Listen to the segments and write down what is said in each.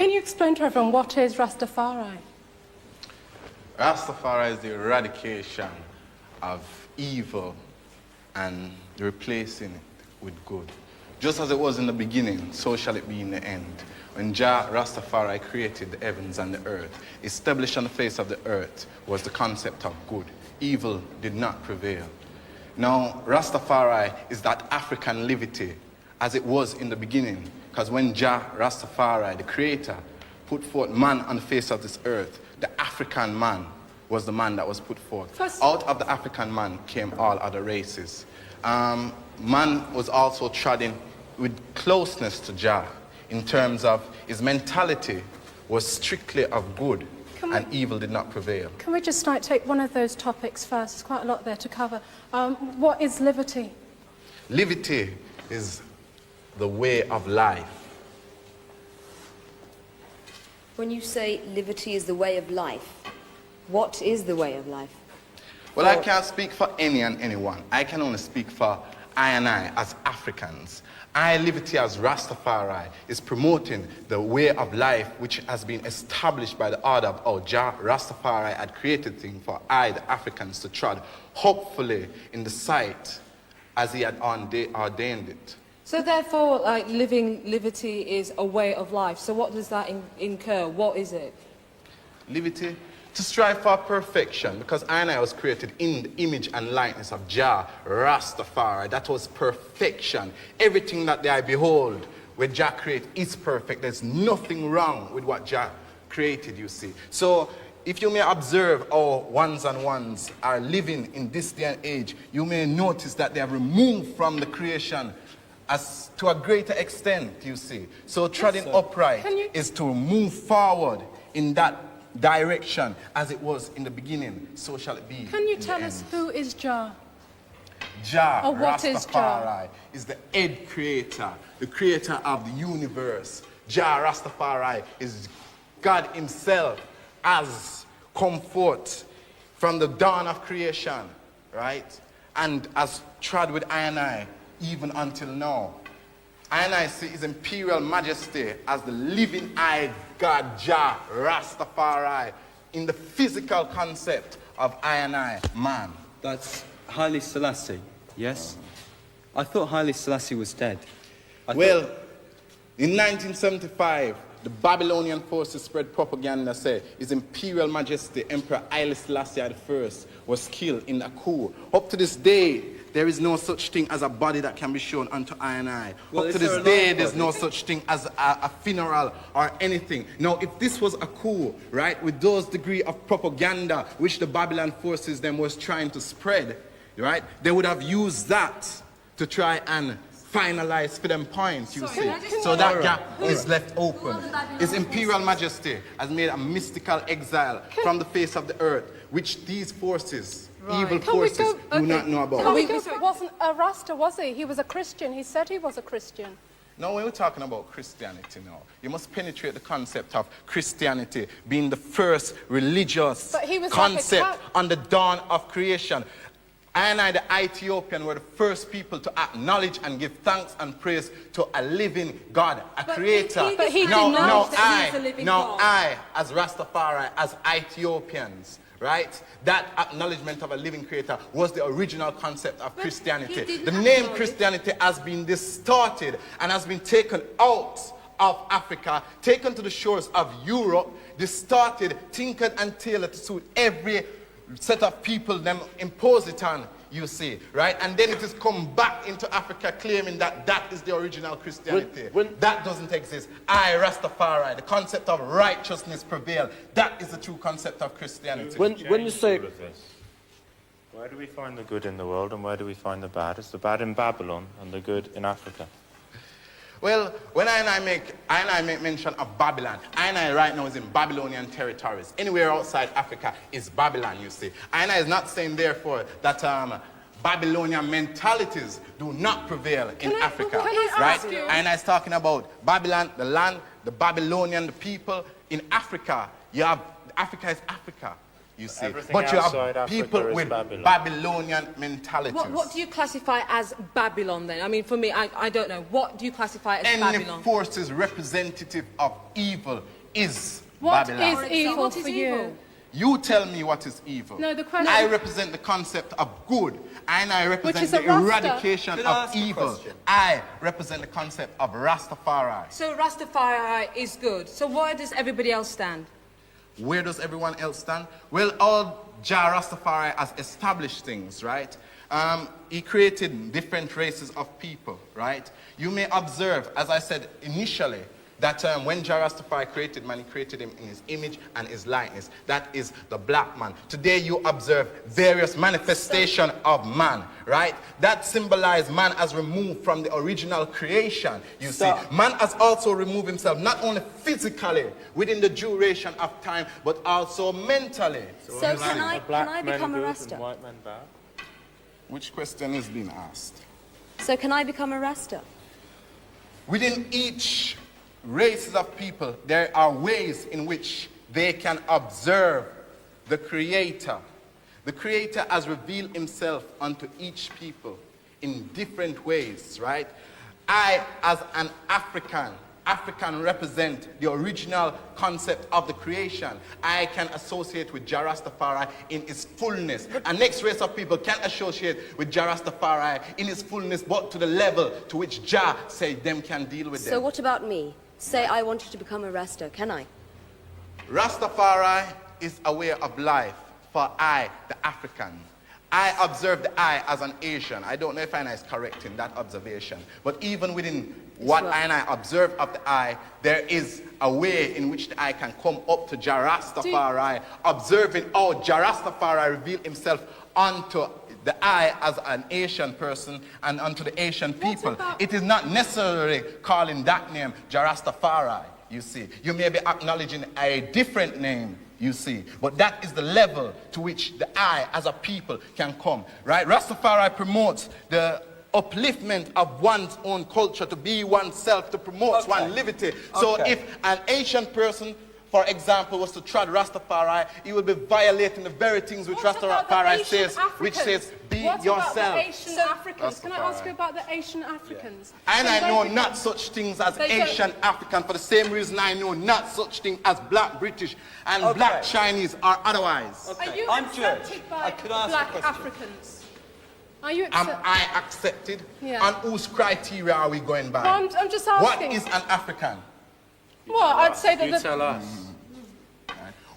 Can you explain to everyone what is Rastafari? Rastafari is the eradication of evil and replacing it with good. Just as it was in the beginning, so shall it be in the end. When Jah Rastafari created the heavens and the earth, established on the face of the earth was the concept of good. Evil did not prevail. Now, Rastafari is that African liberty as it was in the beginning, because when Jah Rastafari, the creator, put forth man on the face of this earth, the African man was the man that was put forth. Out of the African man came all other races. Man was also trodden with closeness to Jah in terms of his mentality was strictly of good and evil did not prevail. Can we just take one of those topics first? There's quite a lot there to cover. What is liberty? Liberty is the way of life. When you say liberty is the way of life, what is the way of life? Well, I can't speak for any and anyone. I can only speak for I and I as Africans. I, liberty as Rastafari, is promoting the way of life which has been established by the order of our Jah Rastafari had created thing for I, the Africans, to trod, hopefully in the sight as he had ordained it. So therefore, living liberty is a way of life. So what does that incur? What is it? Liberty? To strive for perfection, because I and I was created in the image and likeness of Jah Rastafari. That was perfection. Everything that I behold, when Jah created, is perfect. There's nothing wrong with what Jah created, you see. So, if you may observe how ones and ones are living in this day and age, you may notice that they are removed from the creation as to a greater extent, you see. So treading upright is to move forward in that direction as it was in the beginning, so shall it be. Can you tell us who is Jah? Jah Or what Rastafari is Jah? is the head creator, the creator of the universe. Jah Rastafari is God himself as come forth from the dawn of creation, right? And as trod with I and I, even until now. I and I see his imperial majesty as the living-eyed God Jah Rastafari in the physical concept of I and I, man. That's Haile Selassie, yes? I thought Haile Selassie was dead. Well, in 1975, the Babylonian forces spread propaganda say His Imperial Majesty Emperor Haile Selassie I was killed in a coup. Up to this day, there is no such thing as a body that can be shown unto I and I. Well, up to this day, there's no such thing as a funeral or anything. Now, if this was a coup, right, with those degree of propaganda which the Babylon forces them was trying to spread, right, they would have used that to try and finalize for them points, you see. So that gap is left open. His Imperial Majesty has made a mystical exile from the face of the earth, which these forces, evil forces, do not know about. He wasn't a Rasta, was he? He was a Christian. He said he was a Christian. Now, when we're talking about Christianity now, you must penetrate the concept of Christianity being the first religious concept on the dawn of creation. I and I, the Ethiopian, were the first people to acknowledge and give thanks and praise to a living God, a creator. I, as Rastafari, as Ethiopians, right? That acknowledgement of a living creator was the original concept of Christianity. The name Christianity has been distorted and has been taken out of Africa, taken to the shores of Europe, distorted, tinkered and tailored to suit every set of people them impose it on, you see, right? And then it has come back into Africa claiming that that is the original Christianity. That doesn't exist. I, Rastafari, the concept of righteousness prevail. That is the true concept of Christianity. When you say... Where do we find the good in the world and where do we find the bad? Is the bad in Babylon and the good in Africa? Well, when I and I make mention of Babylon, I and I right now is in Babylonian territories. Anywhere outside Africa is Babylon, you see. I and I is not saying, therefore, that Babylonian mentalities do not prevail in Africa, right? I and I is talking about Babylon, the land, the Babylonian, the people. In Africa, you have, Africa is Africa. You see, Everything but you outside have Africa people is with Babylon. Babylonian mentalities. What do you classify as Babylon then? I mean, for me, I don't know. What do you classify as Any Babylon? forces representative of evil is What Babylon. is evil What is for evil? you? You tell me what is evil. No, the question- I represent the concept of good, and I represent is the a Rasta. eradication Can I of ask a evil. question? I represent the concept of Rastafari. So Rastafari is good. So where does everybody else stand? Where does everyone else stand? Well, all Jah Rastafari has established things, right? He created different races of people, right? You may observe, as I said initially, that when Jah Rastafari created man, he created him in his image and his likeness. That is the black man. Today you observe various manifestations of man, right? That symbolize man as removed from the original creation. You see, man has also removed himself not only physically within the duration of time, but also mentally. So can I Black men become a good Rasta? and white men bad? Which question is being asked? So can I become a Rasta? Within each races of people, there are ways in which they can observe the Creator. The Creator has revealed himself unto each people in different ways, right? I, as an African represent the original concept of the creation. I can associate with Jah Rastafari in his fullness. A next race of people can associate with Jah Rastafari in his fullness, but to the level to which Jah say them can deal with So them. what about me? Say I wanted to become a Rasta. Can I? Rastafari is a way of life for I, the African. I observe the I as an Asian. I don't know if I is correct in that observation. But even within what I and I observe of the I, there is a way in which the I can come up to Jah Rastafari, observing how Jah Rastafari revealed himself unto the I as an Asian person and unto the Asian people. It is not necessarily calling that name Jah Rastafari, you see. You may be acknowledging a different name, you see. But that is the level to which the I as a people can come, right? Rastafari promotes the upliftment of one's own culture, to be oneself, to promote one's liberty. So if an Asian person, for example, was to trod Rastafari, he would be violating the very things which Rastafari says, which says, be what yourself. What about the Asian Africans? Can I ask Rastafari. you about the Asian Africans? And So I know they- not such things as they don't- Asian African, for the same reason I know not such thing as black British and black Chinese or otherwise. Are you I'm accepted Jewish. by Could I ask a black question? Africans? Are you Am accepted? I accepted? Yeah. And whose criteria are we going by? Well, I'm just What asking. is an African? Well, I'd say that You tell us.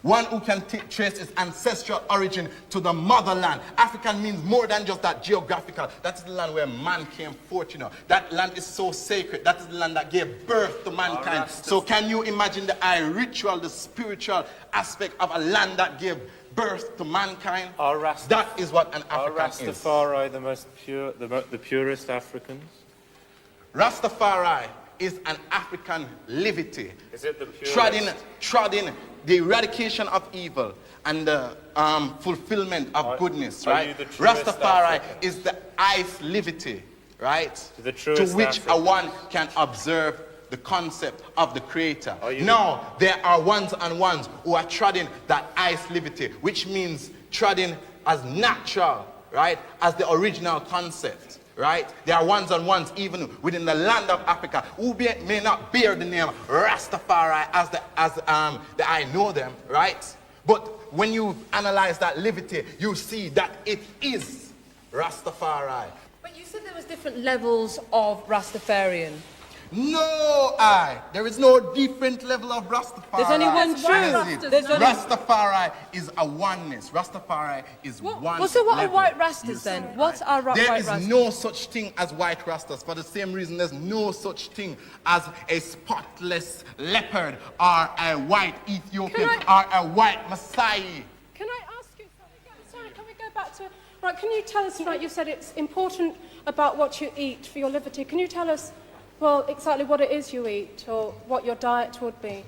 One who can trace his ancestral origin to the motherland. African means more than just that geographical. That is the land where man came forth, you know. That land is so sacred. That is the land that gave birth to mankind. So can you imagine the ritual, the spiritual aspect of a land that gave birth to mankind? That is what an Are African is. Rastafari the most pure, the purest Africans? Rastafari is an African liberty. Is it the purest? Trodding the eradication of evil and the fulfillment of goodness, are right? you the truest Rastafari African? is the ice liberty, right? The To truest which African. one can observe the concept of the Creator. Are you Now, there are ones and ones who are treading that ice liberty, which means treading as natural, right, as the original concept, right? There are ones and ones even within the land of Africa who may not bear the name Rastafari as the I know them, right? But when you analyze that liberty, you see that it is Rastafari. But you said there was different levels of Rastafarian. No, there is no different level of Rastafari. There's only one That true. is it. There's only- Rastafari is a oneness. Rastafari is one Well, so what are level. white Rastas then? What are There white is Rastas? no such thing as white Rastas. For the same reason, there's no such thing as a spotless leopard or a white Ethiopian or a white Maasai. Can I ask you something? Sorry, can we go back to... Right, can you tell us, right, you said it's important about what you eat for your liberty. Can you tell us, well, exactly what it is you eat or what your diet would be?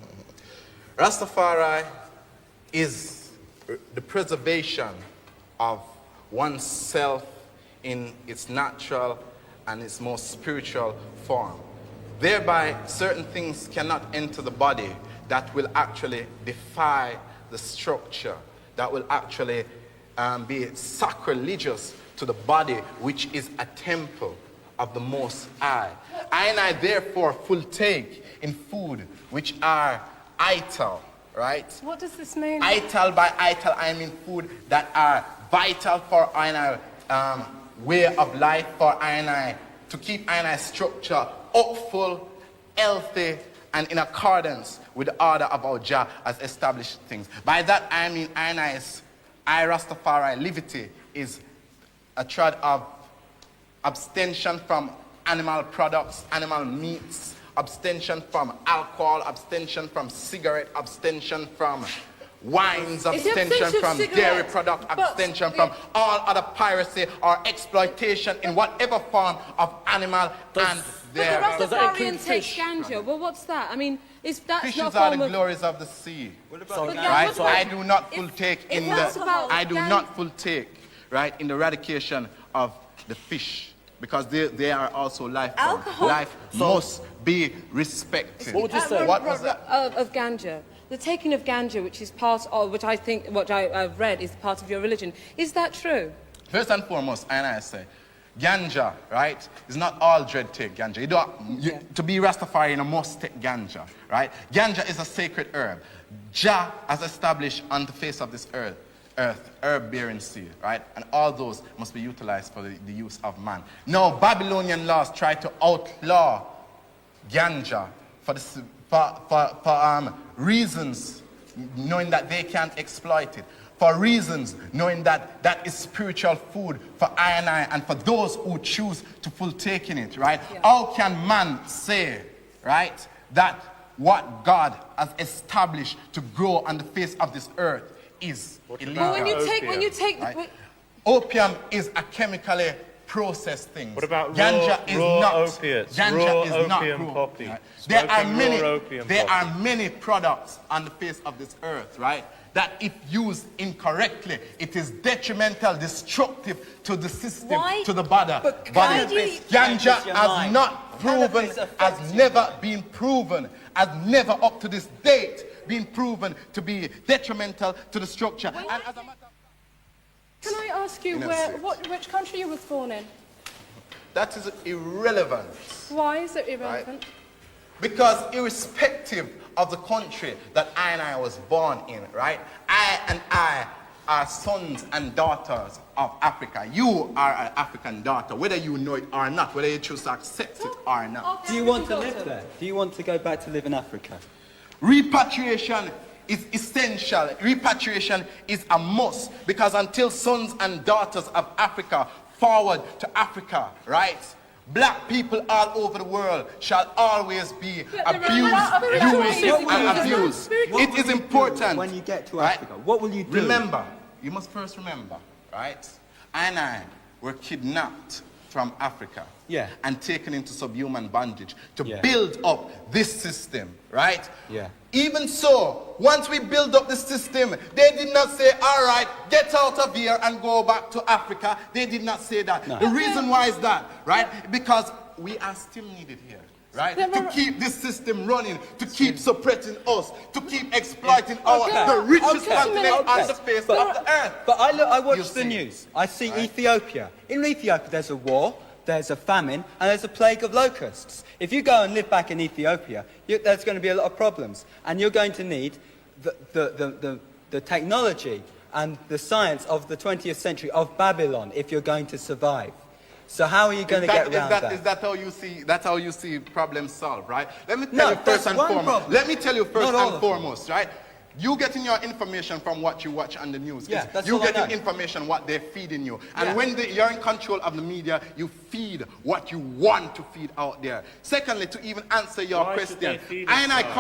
Rastafari is the preservation of oneself in its natural and its most spiritual form. Thereby, certain things cannot enter the body that will actually defy the structure, that will actually be sacrilegious to the body, which is a temple of the Most High. I therefore partake in food which are ital, right? What does this mean? Ital, by ital, I mean food that are vital for I way of life, for I to keep I structure upful, healthy, and in accordance with the order of our Jah as established things. By that I mean I Rastafari, liberty is a trad of abstention from animal products, animal meats, abstention from alcohol, abstention from cigarette, abstention from wines, abstention from dairy product, abstention from all other piracy or exploitation in whatever form of animal and their But the Rastafarian take ganja. Well, what's that? I mean, that's fishes not a are form the of... glories of the sea. But Right? what about- I do not partake if in that's the about I do gan- not partake, right, in the eradication of the fish, because they are also life form. Alcohol. Life must be respected. What would you say? What was that? Of ganja. The taking of ganja, which is part of, which I think, what I've read is part of your religion. Is that true? First and foremost, and I say, ganja, right, is not all dread take ganja. To be Rastafari, you must take ganja, right? Ganja is a sacred herb. Jah has established on the face of this earth, herb-bearing seed, right? And all those must be utilized for the use of man. Now, Babylonian laws try to outlaw ganja for reasons knowing that they can't exploit it. For reasons knowing that that is spiritual food for I and for those who choose to partake in it, right? Yeah. How can man say, right, that what God has established to grow on the face of this earth is illegal? Well, when you take right? Opium is a chemically processed thing. What about ganja is raw not opiates? Ganja Raw is opium not poppy. right? Smoking raw opium There poppy. are many products on the face of this earth, right, that if used incorrectly, it is detrimental, destructive to the system, Why? to the body. But why do you- Ganja Changes your has mind. not proven, Cannabis affects has you. never been proven, has never up to this date been proven to be detrimental to the structure. And as a matter of Can I ask you which country you were born in? that is irrelevant. Why is it irrelevant? Because irrespective of the country that I was born in, right? I are sons and daughters of Africa. You are an African daughter, whether you know it or not, whether you choose to accept it or not. Do you want to live there? Do you want to go back to live in Africa? Repatriation is essential. Repatriation is a must, because until sons and daughters of Africa forward to Africa, right? Black people all over the world shall always be abused, used, and abused. It is important. When you get to right? Africa, what will you do? Remember, you must first remember, right? I were kidnapped from Africa, Yeah. and taken into subhuman bondage to Yeah. build up this system, right? Yeah. Even so, once we build up the system, they did not say, all right, get out of here and go back to Africa. They did not say that. No. The reason why is that, right? Because we are still needed here, right? Yeah, To but- keep this system running, to keep suppressing us, to keep exploiting Okay. the richest Okay. continent on Okay. the face But- of the earth. But I You watch the see, news. I see right? Ethiopia. In Ethiopia, there's a war, there's a famine, and there's a plague of locusts. If you go and live back in Ethiopia, there's going to be a lot of problems, and you're going to need the technology and the science of the 20th century of Babylon if you're going to survive. So how are you going to get around that? Is that how you see? That's how you see problems solved, right? Let me tell No, you that's first and one foremost. problem. Let me tell you first Not all and of them. foremost, right? You getting your information from what you watch on the news. Yeah, that's you all I getting know. information what they're feeding you. And Yeah. when you're in control of the media, you feed what you want to feed out there. Secondly, to even answer your Why should question, they feed I and I us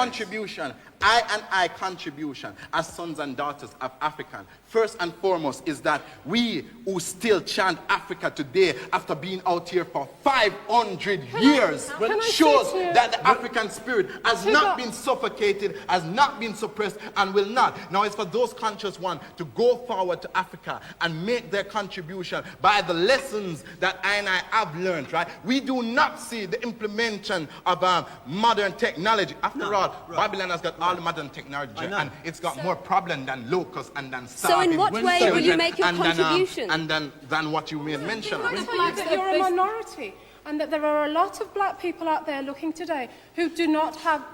contribution as sons and daughters of African, first and foremost, is that we who still chant Africa today after being out here for 500 years can I say shows to you- that the African spirit has To not that- been suffocated, has not been suppressed, and and will not. Now it's for those conscious ones to go forward to Africa and make their contribution by the lessons that I have learned, right? We do not see the implementation of modern technology. After all, Babylon has got all the modern technology, and it's got more problem than locusts and than So in what way will you make your contribution? Than what you made mention of. Can I tell you that you're a minority and that there are a lot of black people out there looking today who do not have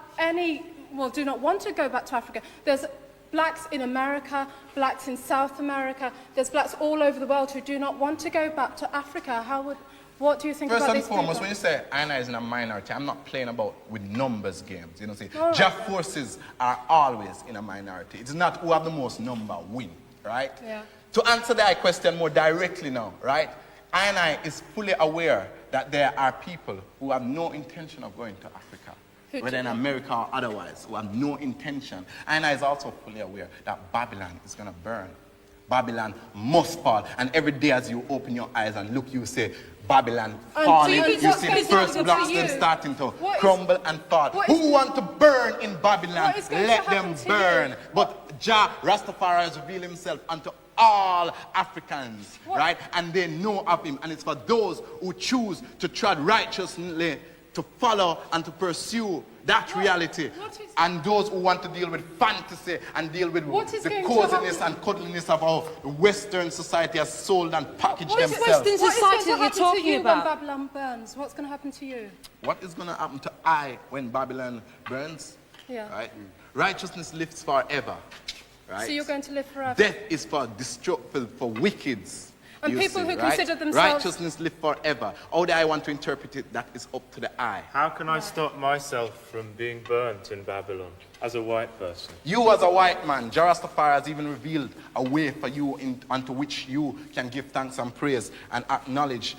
do not want to go back to Africa. There's blacks in America, blacks in South America, there's blacks all over the world who do not want to go back to Africa. What do you think about these people? First and foremost, when you say Anna is in a minority, I'm not playing about with numbers games. You know, see, Jah forces are always in a minority. It's not who have the most number win, right? Yeah. To answer that question more directly now, right? I is fully aware that there are people who have no intention of going to Africa, whether in America or otherwise, who have no intention. I is also fully aware that Babylon is going to burn. Babylon must fall. And every day as you open your eyes and look, you say, Babylon falling. You see the first blocks them starting to crumble and fall. Who want to burn in Babylon? Let them burn. But Jah Rastafari has revealed himself unto all Africans, right? And they know of him. And it's for those who choose to tread righteously, to follow and to pursue that reality. And those who want to deal with fantasy and deal with the coziness and cuddliness of how Western society has sold and packaged themselves. Western society that you're talking about? When Babylon burns, what's going to happen to you? What is going to happen to I when Babylon burns? Yeah. Right? Righteousness lives forever. Right? So you're going to live forever? Death is for wickeds. And people who consider themselves... Righteousness live forever. How do I want to interpret it? That is up to the eye. How can I stop myself from being burnt in Babylon as a white person? You as a white man, Jah Rastafari has even revealed a way for you unto which you can give thanks and praise and acknowledge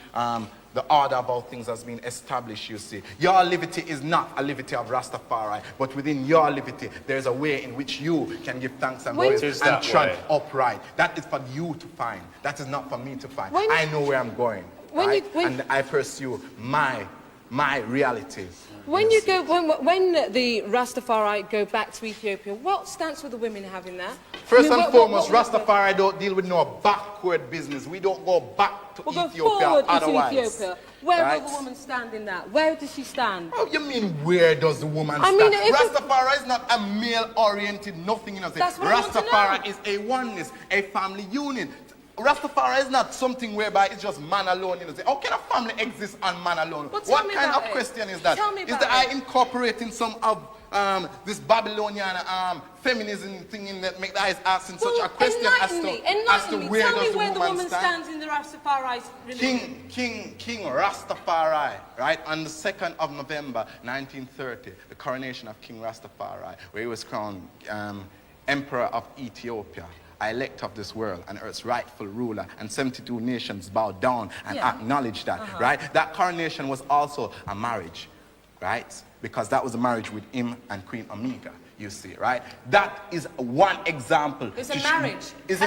the order of all things has been established, you see. Your liberty is not a liberty of Rastafari, but within your liberty, there's a way in which you can give thanks and praise and tread upright. That is for you to find. That is not for me to find. I know where I'm going, and I pursue my reality. When the Rastafari go back to Ethiopia, what stance will the women have in that? First and foremost, Rastafari don't deal with no backward business. We don't go back to Ethiopia otherwise. To Ethiopia. Where will the woman stand in that? Where does she stand? Oh, you mean where does the woman stand? Rastafari is not a male-oriented nothing. You know, Rastafari is a oneness, a family unit. Rastafari is not something whereby it's just man alone. You know, say, how can a family exist on man alone? What kind of question is that? Is that I incorporating some of this Babylonian feminism thing in that make the eyes asking such a question as to where does the woman stands in the Rastafari's religion? King Rastafari, right? On the 2nd of November, 1930, the coronation of King Rastafari, where he was crowned Emperor of Ethiopia, elect of this world and earth's rightful ruler, and 72 nations bowed down and acknowledged that, right? That coronation was also a marriage, right? Because that was a marriage with him and Queen Omega, you see, right? That is one example. It's a marriage. Is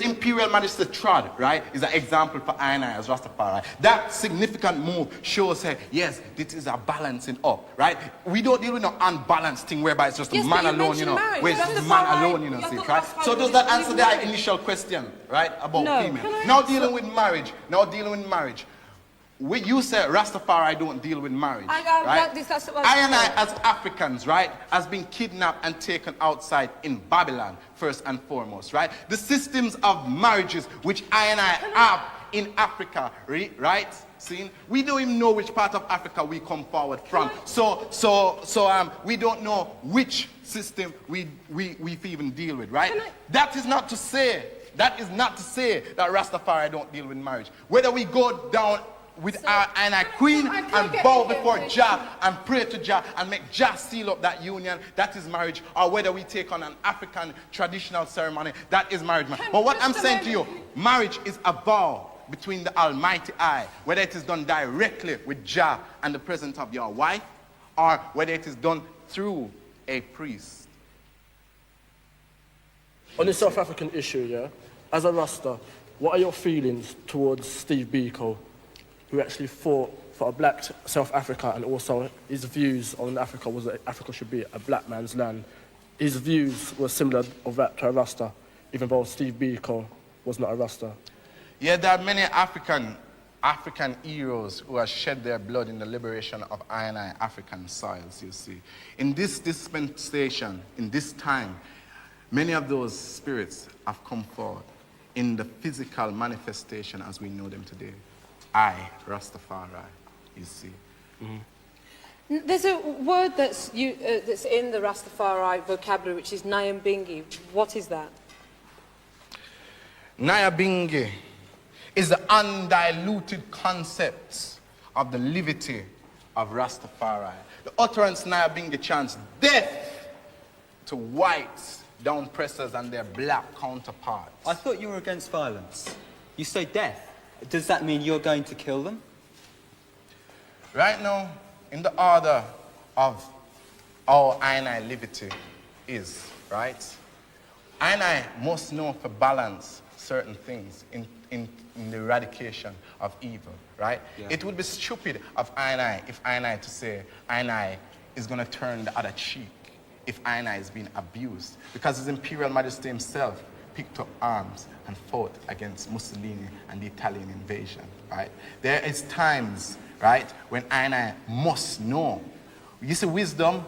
imperial majesty trod, right? Is an example for I as Rastafari. That significant move shows, yes, this is a balancing up, right? We don't deal with no unbalanced thing whereby it's just a man alone, you know. Where it's man alone, you know, see, right? So does that answer the initial question, right, about female? Now dealing with marriage. You say Rastafari don't deal with marriage, right? I and I as Africans, right, has been kidnapped and taken outside in Babylon, first and foremost, right? The systems of marriages which I and I have in Africa, right? See, we don't even know which part of Africa we come forward from. So we don't know which system we even deal with, right? That is not to say that Rastafari don't deal with marriage. Whether we go down with our queen and bow before Jah and pray to Jah and make Jah seal up that union, that is marriage. Or whether we take on an African traditional ceremony, that is marriage. But what I'm saying to you, marriage is a vow between the Almighty I, whether it is done directly with Jah and the presence of your wife, or whether it is done through a priest. On the South African issue, as a Rasta, what are your feelings towards Steve Biko, who actually fought for a black South Africa, and also his views on Africa was that Africa should be a black man's land, his views were similar of that to a Rasta, even though Steve Biko was not a Rasta. Yeah, there are many African heroes who have shed their blood in the liberation of I African soils, you see. In this dispensation, in this time, many of those spirits have come forth in the physical manifestation as we know them today. I, Rastafari, you see. There's a word that's in the Rastafari vocabulary, which is Nyambingi. What is that? Nyambingi is the undiluted concepts of the liberty of Rastafari. The utterance Nyambingi chants death to whites, down pressers and their black counterparts. I thought you were against violence. You say death. Does that mean you're going to kill them? Right now, in the order of our I liberty is, right? I must know for balance certain things in the eradication of evil, right? Yeah. It would be stupid of I if I to say I is going to turn the other cheek if I is being abused, because His Imperial Majesty himself picked up arms and fought against Mussolini and the Italian invasion, right? There is times, right, when I must know. You see, wisdom,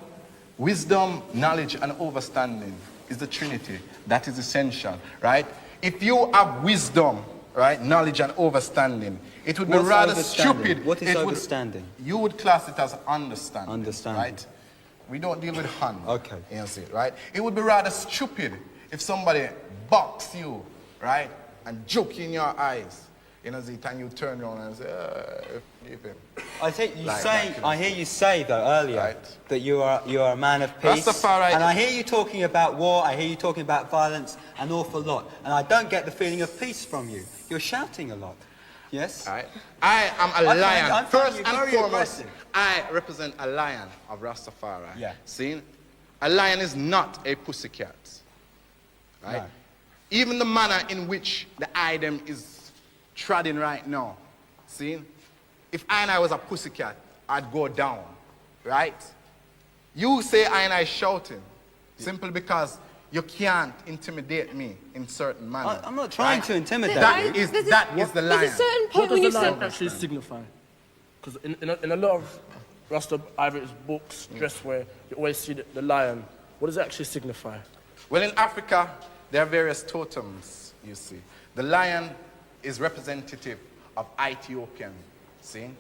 knowledge, and understanding is the Trinity. That is essential, right? If you have wisdom, right, knowledge and understanding, it would be What's rather understanding? stupid. What is It would- understanding? You would class it as understanding. Understanding. Right? We don't deal with hand. Okay. You see, right? It would be rather stupid if somebody box you, right, and joke in your eyes, you know, and you turn around and say, leave him. I think you Like say. that, I hear you say though earlier Right. that you are a man of peace. Rastafari- And I hear you talking about war. I hear you talking about violence an awful lot. And I don't get the feeling of peace from you. You're shouting a lot. Yes. All right? I am a find- lion. I find First you and very foremost, aggressive. I represent a lion of Rastafari. Yeah. See? A lion is not a pussycat. Right? No. Even the manner in which the item is treading right now. See? If I was a pussycat, I'd go down. Right? You say I is shouting. Simply because you can't intimidate me in certain manner. I'm not trying to intimidate That you. is the There's a lion. certain What point when you does the lion say... actually signify? Because in a lot of Rasta, either it's books, dresswear, you always see the lion. What does it actually signify? Well, in Africa, there are various totems, you see. The lion is representative of Ethiopian, see?